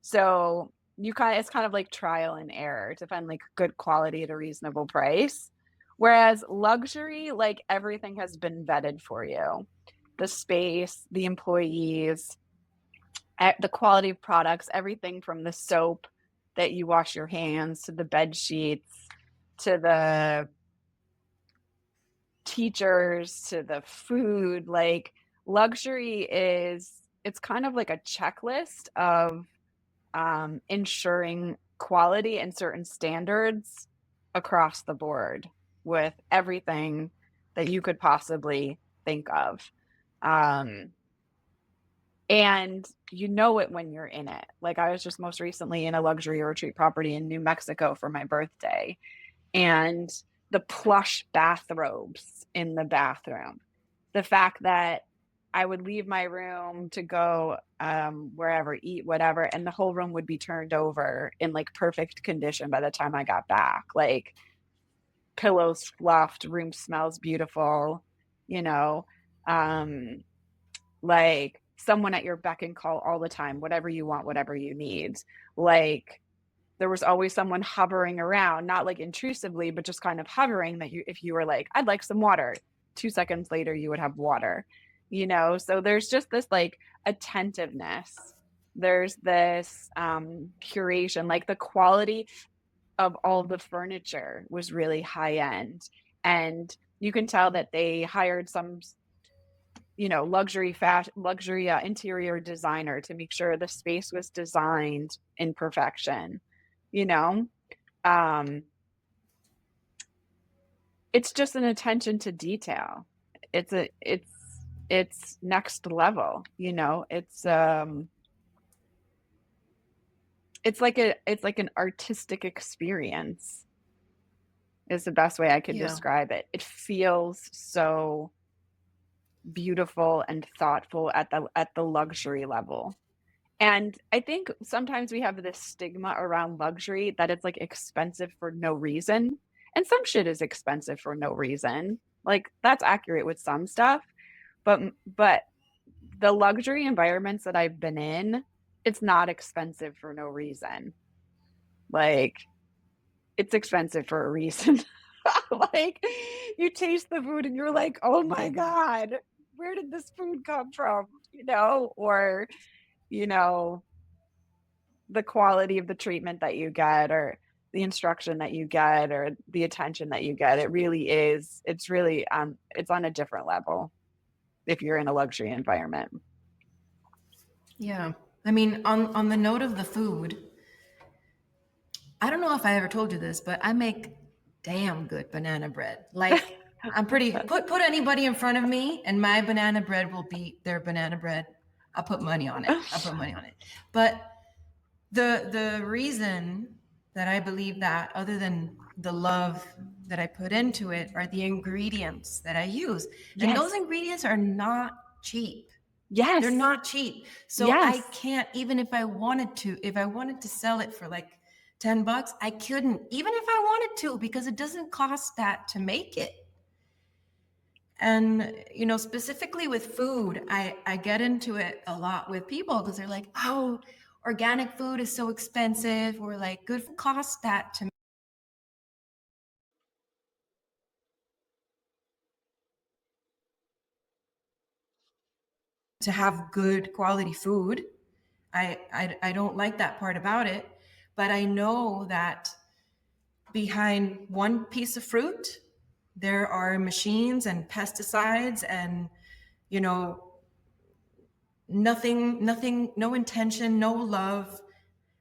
So it's kind of like trial and error to find like good quality at a reasonable price. Whereas luxury, like everything has been vetted for you. The space, the employees, the quality of products, everything from the soap that you wash your hands to the bed sheets, to the teachers, to the food. Like luxury it's kind of like a checklist of ensuring quality and certain standards across the board with everything that you could possibly think of. And you know it when you're in it. Like I was just most recently in a luxury retreat property in New Mexico for my birthday, and the plush bathrobes in the bathroom, the fact that I would leave my room to go wherever, eat whatever, and the whole room would be turned over in like perfect condition by the time I got back. Like pillows fluffed, room smells beautiful, you know, like someone at your beck and call all the time, whatever you want, whatever you need. Like there was always someone hovering around, not like intrusively, but just kind of hovering that if you were like, I'd like some water, 2 seconds later, you would have water, you know? So there's just this like attentiveness. There's this curation, like the quality of all the furniture was really high end. And you can tell that they hired some, you know, luxury interior designer to make sure the space was designed in perfection, you know? It's just an attention to detail. It's next level, you know? It's like an artistic experience is the best way I could describe it. It feels so beautiful and thoughtful at the luxury level. And I think sometimes we have this stigma around luxury that it's like expensive for no reason. And some shit is expensive for no reason. Like that's accurate with some stuff, but the luxury environments that I've been in, it's not expensive for no reason. Like it's expensive for a reason. Like you taste the food and you're like, oh my God, where did this food come from? You know, or, you know, the quality of the treatment that you get or the instruction that you get or the attention that you get. It really is. It's really, it's on a different level if you're in a luxury environment. Yeah. I mean, on the note of the food, I don't know if I ever told you this, but I make damn good banana bread. Like I'm pretty, put anybody in front of me and my banana bread will beat their banana bread. I'll put money on it. But the reason that I believe that, other than the love that I put into it, are the ingredients that I use. Yes. And those ingredients are not cheap. Yes. They're not cheap. So Yes. I can't, even if I wanted to sell it for like $10, I couldn't, even if I wanted to, because it doesn't cost that to make it. And, you know, specifically with food, I get into it a lot with people because they're like, oh, organic food is so expensive, or like good food costs that to have good quality food. I don't like that part about it, but I know that behind one piece of fruit, there are machines and pesticides and, you know, nothing, no intention, no love.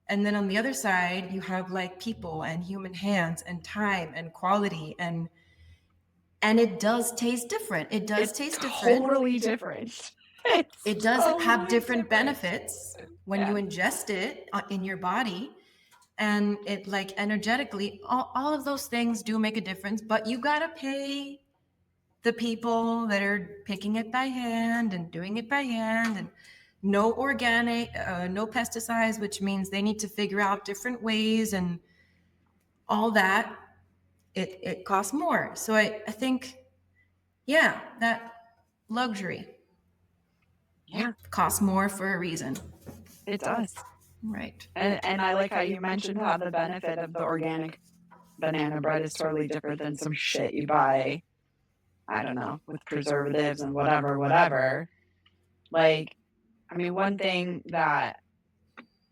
And then on the other side, you have like people and human hands and time and quality, and it does taste different. It does taste different. Totally different. It does have different benefits when you ingest it in your body. And it, like, energetically, all of those things do make a difference, but you got to pay the people that are picking it by hand and doing it by hand, and no organic, no pesticides, which means they need to figure out different ways and all that. It costs more. So I think, yeah, that luxury costs more for a reason. It does. Right. And I like how you mentioned how the benefit of the organic banana bread is totally different than some shit you buy, I don't know, with preservatives and whatever. Like, I mean, one thing that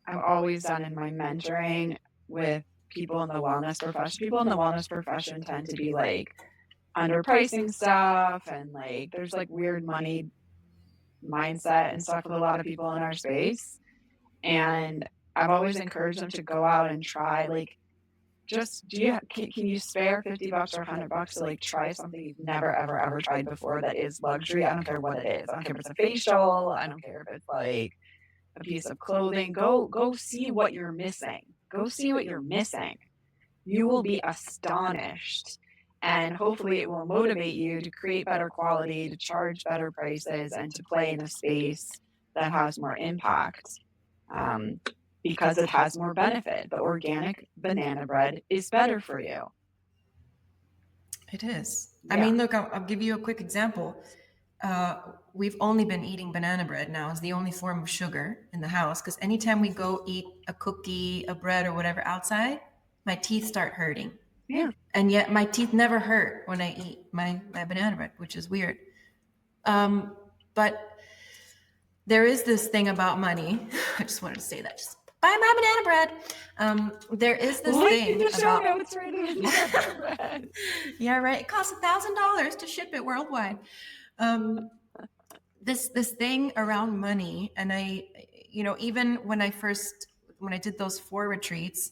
I've always done in my mentoring with people in the wellness profession tend to be like underpricing stuff, and like there's like weird money mindset and stuff with a lot of people in our space. And I've always encouraged them to go out and try, like, just can you spare $50 or $100 to like try something you've never ever tried before that is luxury? I don't care what it is. I don't care if it's a facial. I don't care if it's like a piece of clothing. Go see what you're missing. Go see what you're missing. You will be astonished. And hopefully it will motivate you to create better quality, to charge better prices, and to play in a space that has more impact. Because it has more benefit. The organic banana bread is better for you. It is. Yeah. I mean, look, I'll give you a quick example. We've only been eating banana bread now as the only form of sugar in the house, because anytime we go eat a cookie, a bread, or whatever outside, my teeth start hurting. Yeah. And yet my teeth never hurt when I eat my banana bread, which is weird. But there is this thing about money. I just wanted to say that. Just buy my banana bread. There is this thing about yeah, right. It costs $1,000 to ship it worldwide. This thing around money, and I, you know, even when I did those 4 retreats,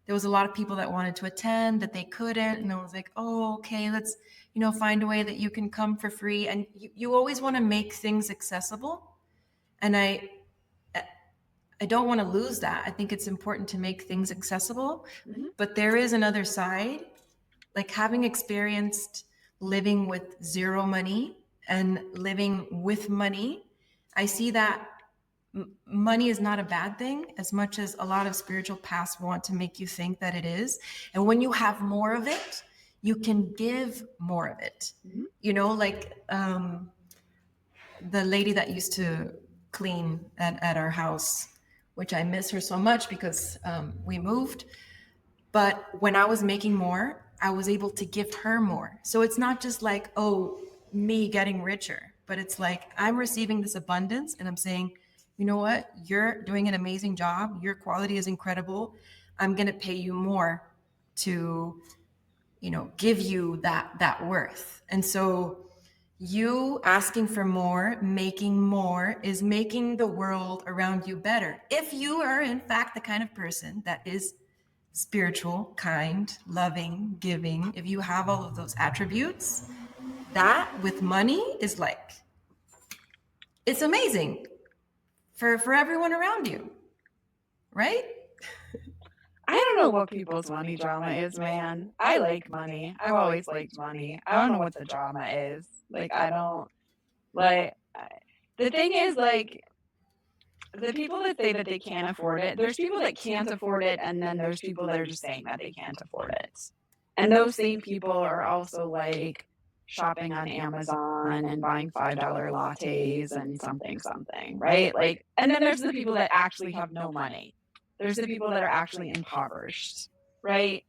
there was a lot of people that wanted to attend that they couldn't, and I was like, oh, okay, let's, you know, find a way that you can come for free. And you always want to make things accessible, and I don't want to lose that. I think it's important to make things accessible, but there is another side, like having experienced living with zero money and living with money. I see that money is not a bad thing, as much as a lot of spiritual paths want to make you think that it is. And when you have more of it, you can give more of it. You know, like the lady that used to clean at our house, which I miss her so much because we moved. But when I was making more, I was able to give her more. So it's not just like, oh, me getting richer, but it's like I'm receiving this abundance and I'm saying, you know what, you're doing an amazing job. Your quality is incredible. I'm going to pay you more to, you know, give you that worth. And so you asking for more, making more, is making the world around you better. If you are in fact the kind of person that is spiritual, kind, loving, giving, if you have all of those attributes, that with money is like, it's amazing for everyone around you, right? I don't know what people's money drama is, man. I like money. I've always liked money. I don't know what the drama is. Like, I don't like the thing is, like, the people that say that they can't afford it, there's people that can't afford it, and then there's people that are just saying that they can't afford it. And those same people are also like shopping on Amazon and buying $5 lattes and something, right? Like, and then there's the people that actually have no money. There's the people that are actually impoverished, right?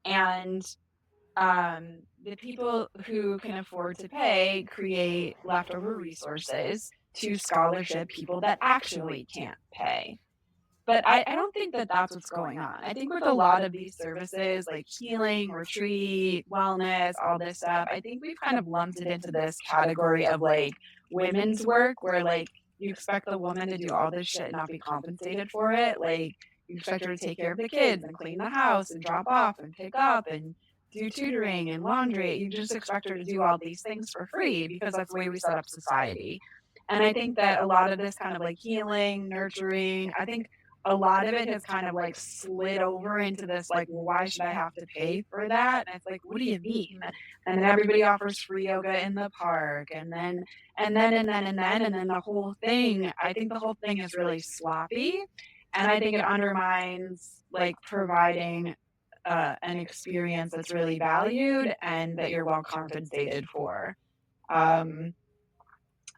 And the people who can afford to pay create leftover resources to scholarship people that actually can't pay. But I don't think that that's what's going on. I think with a lot of these services like healing, retreat, wellness, all this stuff, I think we've kind of lumped it into this category of like women's work where like you expect the woman to do all this shit and not be compensated for it. Like you expect her to take care of the kids and clean the house and drop off and pick up and do tutoring and laundry. You just expect her to do all these things for free because that's the way we set up society. And I think that a lot of this kind of like healing, nurturing, I think a lot of it has kind of like slid over into this like, well, why should I have to pay for that? And it's like, what do you mean? And then everybody offers free yoga in the park, and then the whole thing. I think the whole thing is really sloppy, and I think it undermines like providing an experience that's really valued and that you're well compensated for.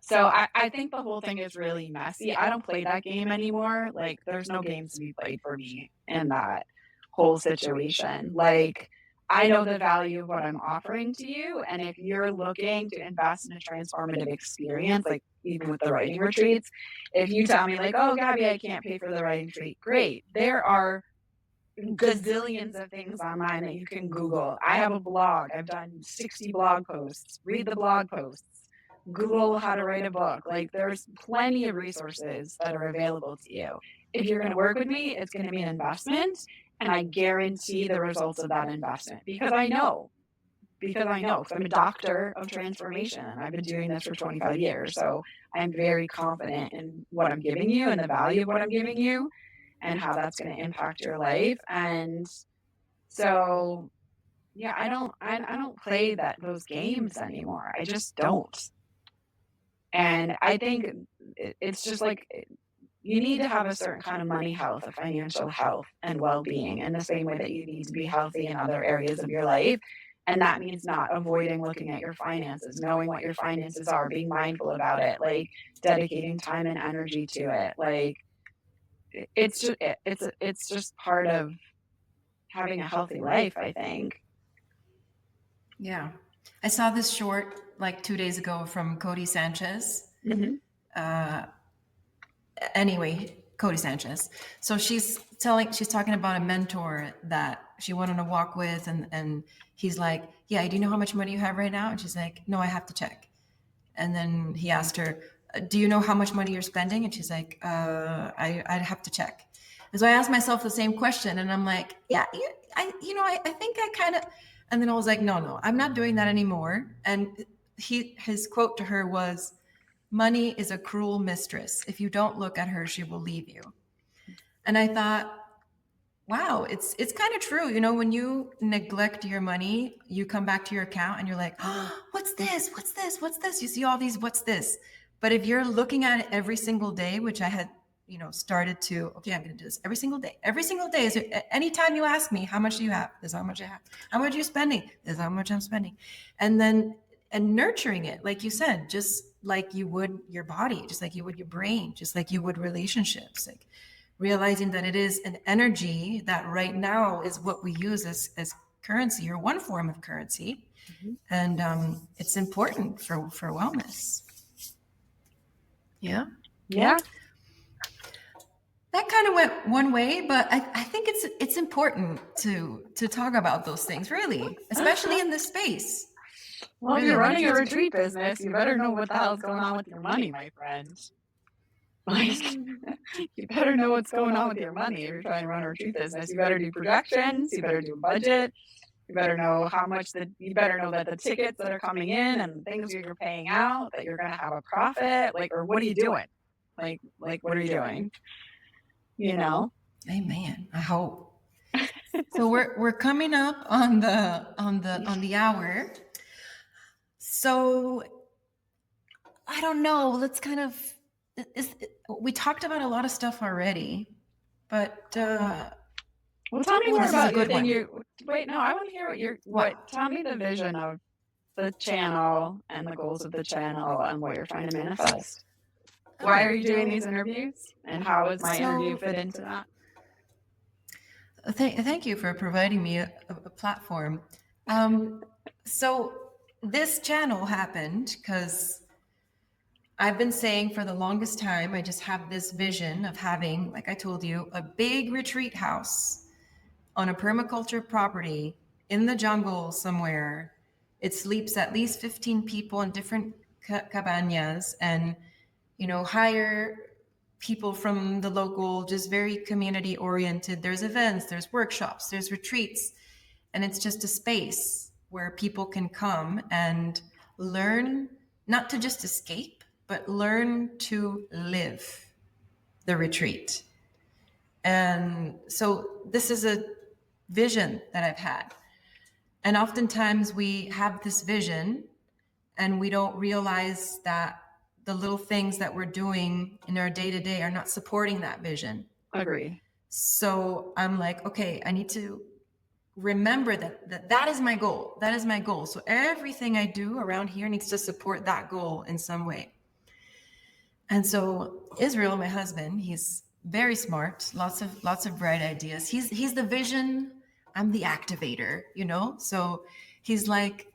So I think the whole thing is really messy. I don't play that game anymore. Like, there's no games to be played for me in that whole situation. Like, I know the value of what I'm offering to you. And if you're looking to invest in a transformative experience, like even with the writing retreats, if you tell me like, oh, Gabby, I can't pay for the writing retreat, great. There are gazillions of things online that you can Google. I have a blog. I've done 60 blog posts. Read the blog posts. Google how to write a book. Like, there's plenty of resources that are available to you. If you're going to work with me, it's going to be an investment, and I guarantee the results of that investment because I know. Because I'm a doctor of transformation, and I've been doing this for 25 years. So I'm very confident in what I'm giving you and the value of what I'm giving you and how that's going to impact your life. And so, yeah, I don't play those games anymore. I just don't. And I think it's just like you need to have a certain kind of money health, a financial health and well-being in the same way that you need to be healthy in other areas of your life. And that means not avoiding looking at your finances, knowing what your finances are, being mindful about it, like dedicating time and energy to it. Like it's just part of having a healthy life, I think. Yeah. I saw this short like 2 days ago from 𝗕𝗨𝗧𝗥𝗦. Mm-hmm. Anyway, 𝗕𝗨𝗧𝗥𝗦. So she's talking about a mentor that she went on a walk with, and he's like, yeah, do you know how much money you have right now? And she's like, no, I have to check. And then he asked her, do you know how much money you're spending? And she's like, I'd have to check. And so I asked myself the same question, and I'm like, yeah, I think I kind of, and then I was like, no, I'm not doing that anymore. And his quote to her was, money is a cruel mistress. If you don't look at her, she will leave you. And I thought, wow, it's kind of true. You know, when you neglect your money, you come back to your account and you're like, oh, what's this? What's this? What's this? You see all these, what's this? But if you're looking at it every single day, which I had, started to, okay, I'm going to do this every single day. Every single day. Is anytime you ask me, how much do you have? This is how much I have. How much are you spending? This is how much I'm spending. And nurturing it, like you said, just like you would your body, just like you would your brain, just like you would relationships, like realizing that it is an energy that right now is what we use as currency, or one form of currency. Mm-hmm. And it's important for wellness. Yeah. That kind of went one way, but I think it's important to talk about those things, really, especially in this space. Well, if you're running a retreat business, you better know what the hell's going on with your money, my friend. Like, you better know what's going on with your money if you're trying to run a retreat business. You better do projections. You better do a budget. You better know how much you better know that the tickets that are coming in and the things you're paying out, that you're going to have a profit. Like, or what are you doing? Like, what are you doing? You know? Amen. I hope. So we're coming up on the hour. So I don't know. Let's kind of we talked about a lot of stuff already, but well, tell me more about your thing. Wait, no, I want to hear what. Tell me the vision of the channel and the goals of the channel and what you're trying to manifest. Why are you doing these interviews, and how does my interview fit into that? Thank you for providing me a platform. So this channel happened because I've been saying for the longest time, I just have this vision of having, like I told you, a big retreat house on a permaculture property in the jungle somewhere. It sleeps at least 15 people in different cabañas, and, hire people from the local, just very community oriented. There's events, there's workshops, there's retreats, and it's just a space where people can come and learn, not to just escape, but learn to live the retreat. And so this is a vision that I've had. And oftentimes we have this vision and we don't realize that the little things that we're doing in our day-to-day are not supporting that vision. Agree. So I'm like, okay, I need to remember that is my goal. That is my goal. So everything I do around here needs to support that goal in some way. And so Israel, my husband, he's very smart, lots of bright ideas. He's the vision, I'm the activator, So he's like,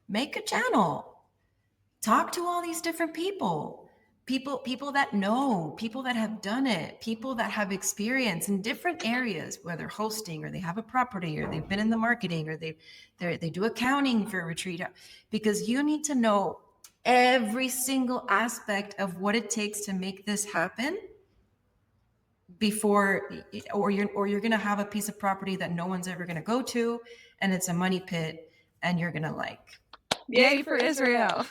make a channel. Talk to all these different people that know, people that have done it, people that have experience in different areas, whether hosting or they have a property or they've been in the marketing or they do accounting for a retreat, because you need to know every single aspect of what it takes to make this happen before, or you're going to have a piece of property that no one's ever going to go to, and it's a money pit, and you're going to yay for Israel.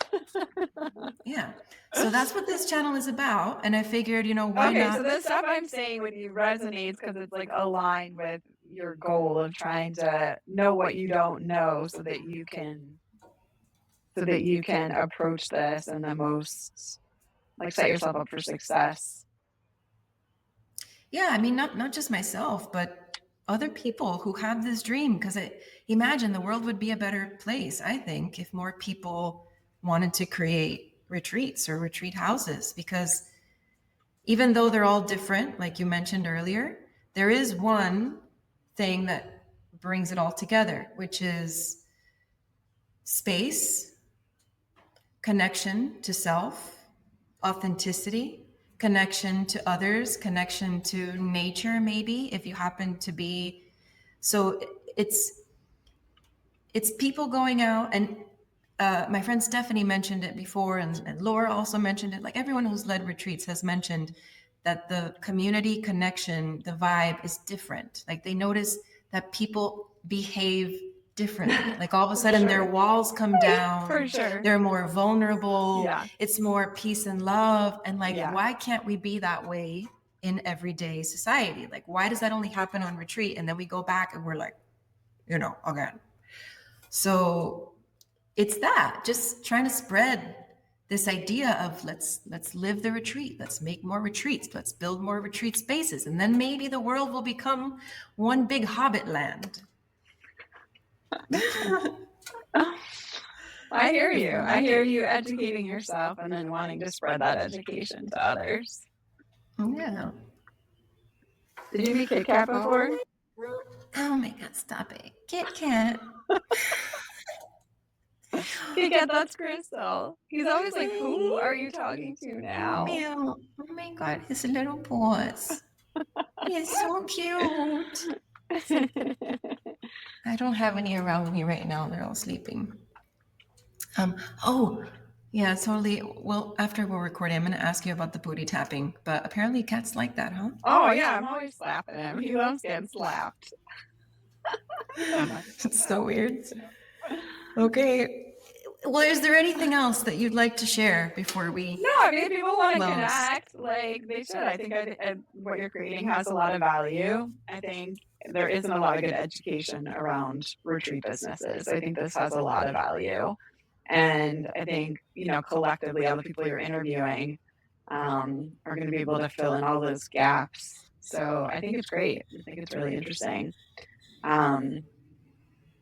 Yeah. So that's what this channel is about. And I figured, why not? Okay, so the stuff I'm saying with you resonates because it's like aligned with your goal of trying to know what you don't know so that you can approach this in the most, set yourself up for success. Yeah, I mean, not just myself, but other people who have this dream, because I imagine the world would be a better place, I think, if more people wanted to create retreats or retreat houses, because even though they're all different, like you mentioned earlier, there is one thing that brings it all together, which is space, connection to self, authenticity, connection to others, connection to nature, maybe, if you happen to be. So it's people going out, and my friend Stephanie mentioned it before, and Laura also mentioned it. Like, everyone who's led retreats has mentioned that the community connection, the vibe is different. Like, they notice that people behave differently. Like, all of a sudden their walls come down. For sure. They're more vulnerable. Yeah. It's more peace and love. And why can't we be that way in everyday society? Like, why does that only happen on retreat? And then we go back and we're like, again. So it's that, just trying to spread this idea of let's live the retreat. Let's make more retreats. Let's build more retreat spaces. And then maybe the world will become one big hobbit land. I hear you. I hear you educating yourself and then wanting to spread that education to others. Yeah. Did you meet Kit Kat before? Oh my God, stop it. Kit Kat. Kit Kat, that's Krystal. He's always like, who are you talking to now? Oh my God, his little paws. He's so cute. I don't have any around me right now. They're all sleeping. Yeah, totally. Well, after we're recording, I'm going to ask you about the booty tapping, but apparently cats like that, huh? Oh, yeah, I'm always slapping him. He loves getting slapped. It's so weird. Okay. Well, is there anything else that you'd like to share before we? No, maybe people want to connect. Like they should. I think what you're creating has a lot of value. I think there isn't a lot of good education around retreat businesses. I think this has a lot of value. And I think, collectively, all the people you're interviewing are going to be able to fill in all those gaps. So I think it's great. I think it's really interesting. Yeah,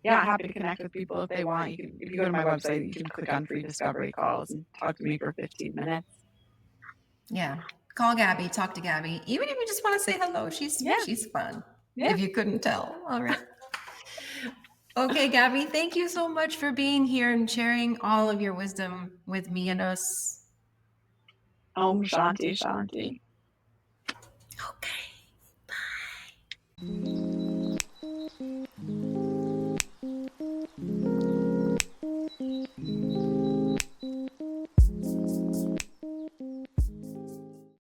happy to connect with people if they want. If you go to my website, you can click on free discovery calls and talk to me for 15 minutes. Yeah. Call Gabby, talk to Gabby. Even if you just want to say hello, she's fun. Yeah. If you couldn't tell. All right. Okay, Gabby, thank you so much for being here and sharing all of your wisdom with me and us. Om Shanti Shanti. Okay. Bye.